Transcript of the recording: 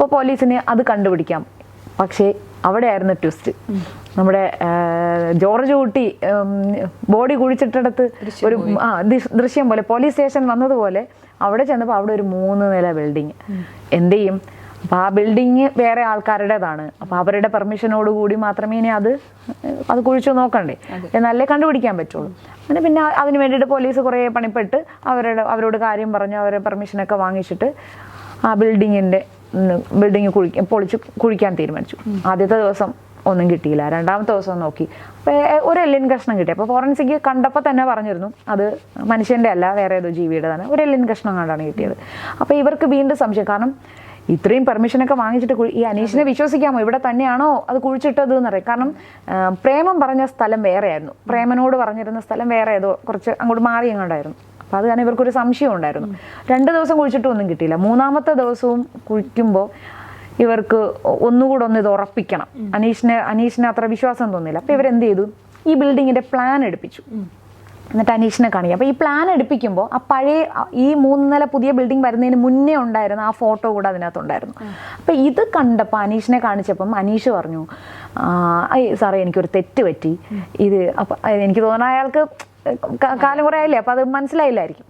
അപ്പോൾ പോലീസിന് അത് കണ്ടുപിടിക്കാം. പക്ഷേ അവിടെയായിരുന്നു ട്വിസ്റ്റ്. നമ്മുടെ ജോർജ് കുട്ടി ബോഡി കുഴിച്ചിട്ടടുത്ത് ഒരു ദൃശ്യം പോലെ പോലീസ് സ്റ്റേഷൻ വന്നതുപോലെ അവിടെ ചെന്നപ്പോൾ അവിടെ ഒരു 3 നില ബിൽഡിങ്. എന്ത് ചെയ്യും? അപ്പോൾ ആ ബിൽഡിങ് വേറെ ആൾക്കാരുടേതാണ്. അപ്പോൾ അവരുടെ പെർമിഷനോട് കൂടി മാത്രമേ ഇനി അത് കുഴിച്ചു നോക്കണ്ടേ, എന്നാലേ കണ്ടുപിടിക്കാൻ പറ്റുള്ളൂ. അങ്ങനെ പിന്നെ അതിന് വേണ്ടിയിട്ട് പോലീസ് കുറേ പണിപ്പെട്ട് അവരോട് കാര്യം പറഞ്ഞ് അവരുടെ പെർമിഷനൊക്കെ വാങ്ങിച്ചിട്ട് ആ ബിൽഡിങ് പൊളിച്ച് കുഴിക്കാൻ തീരുമാനിച്ചു. ആദ്യത്തെ ദിവസം ഒന്നും കിട്ടിയില്ല. രണ്ടാമത്തെ ദിവസം നോക്കി, അപ്പോൾ ഒരു എല്ലിൻ കഷ്ണം കിട്ടി. അപ്പോൾ ഫോറൻസിക് കണ്ടപ്പോൾ തന്നെ പറഞ്ഞിരുന്നു അത് മനുഷ്യൻ്റെ അല്ല, വേറെ ഏതോ ജീവിയുടെ തന്നെ ഒരു എല്ലിൻ കഷ്ണം കണ്ടാണ് കിട്ടിയത്. അപ്പോൾ ഇവർക്ക് വീണ്ടും സംശയം. കാരണം ഇത്രയും പെർമിഷനൊക്കെ വാങ്ങിച്ചിട്ട് ഈ അനീഷിനെ വിശ്വസിക്കാമോ? ഇവിടെ തന്നെയാണോ അത് കുഴിച്ചിട്ടത് എന്നറിയാം. കാരണം പ്രേമം പറഞ്ഞ സ്ഥലം വേറെയായിരുന്നു, പ്രേമനോട് പറഞ്ഞിരുന്ന സ്ഥലം വേറെ ഏതോ കുറച്ച് അങ്ങോട്ട് മാറി എങ്ങോട്ടായിരുന്നു. അപ്പോൾ അത് കാരണം ഇവർക്കൊരു സംശയം ഉണ്ടായിരുന്നു. 2 ദിവസം കുഴിച്ചിട്ടും ഒന്നും കിട്ടിയില്ല. 3-ാമത്തെ ദിവസവും കുഴിക്കുമ്പോൾ ഇവർക്ക് ഒന്നുകൂടെ ഇത് ഉറപ്പിക്കണം. അനീഷിന് അത്ര വിശ്വാസം തോന്നില്ല. അപ്പോൾ ഇവരെന്ത് ചെയ്തു? ഈ ബിൽഡിങ്ങിൻ്റെ പ്ലാൻ എടുപ്പിച്ചു. എന്നിട്ട് അനീഷിനെ കാണിക്കുക. അപ്പോൾ ഈ പ്ലാൻ എടുപ്പിക്കുമ്പോൾ ആ പഴയ ഈ 3 നില പുതിയ ബിൽഡിംഗ് വരുന്നതിന് മുന്നേ ഉണ്ടായിരുന്ന ആ ഫോട്ടോ കൂടെ അതിനകത്തുണ്ടായിരുന്നു. അപ്പോൾ ഇത് കണ്ടപ്പോൾ അനീഷിനെ കാണിച്ചപ്പം അനീഷ് പറഞ്ഞു, സാറേ എനിക്കൊരു തെറ്റ് പറ്റി. ഇത് അപ്പം എനിക്ക് തോന്നുന്ന അയാൾക്ക് കാലം കുറേ ആയില്ലേ, അപ്പോൾ അത് മനസ്സിലായില്ലായിരിക്കും.